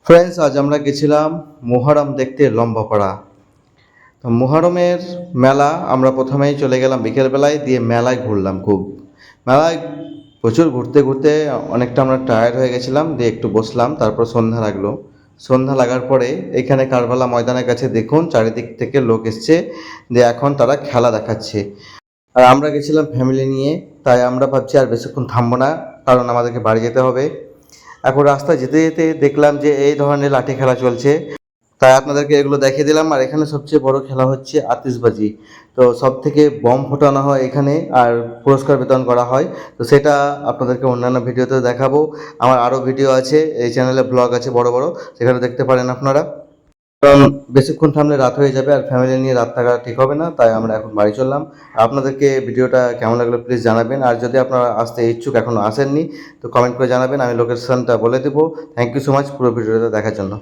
Friends, আজ আমরা গেছিলাম মুহররম দেখতে লম্বাপাড়া। তো মুহররমের মেলা আমরা প্রথমেই চলে গেলাম বিকেলবেলায়, দিয়ে মেলায় ঘুরলাম খুব। মেলায় প্রচুর ঘুরতে ঘুরতে অনেকটা আমরা টায়ার্ড হয়ে গেছিলাম, দিয়ে একটু বসলাম, তারপর সন্ধ্যা লাগলো। সন্ধ্যা লাগার পরে এখানে কারবালা ময়দানের কাছে দেখুন চারিদিক থেকে লোক এসছে, দিয়ে এখন তারা খেলা দেখাচ্ছে। আর আমরা গেছিলাম ফ্যামিলি নিয়ে, তাই আমরা ভাবছি আর বেশিক্ষণ থামবো না, কারণ আমাদেরকে বাড়ি যেতে হবে। এখন রাস্তায় যেতে যেতে দেখলাম যে এই ধরনের লাঠি খেলা চলছে, তাই আপনাদেরকে এগুলো দেখিয়ে দিলাম। আর এখানে সবচেয়ে বড় খেলা হচ্ছে আতিশবাজি। তো সব থেকে বম ফোটানো হয় এখানে, আর পুরস্কার বিতরণ করা হয়। তো সেটা আপনাদেরকে অন্যান্য ভিডিওতে দেখাবো। আমার আরও ভিডিও আছে, এই চ্যানেলে ব্লগ আছে বড় বড়, সেখানে দেখতে পারেন আপনারা। কারণ বেশিক্ষণ থামলে রাত হয়ে যাবে, আর ফ্যামিলি নিয়ে রাত থাকা ঠিক হবে না, তাই আমরা এখন বাড়ি চললাম। আপনাদেরকে ভিডিওটা কেমন লাগলো প্লিজ জানাবেন, আর যদি আপনারা আসতে ইচ্ছুক এখনও আসেননি তো কমেন্ট করে জানাবেন, আমি লোকেশনটা বলে দেবো। থ্যাংক ইউ সো মাচ পুরো ভিডিওটা দেখার জন্য।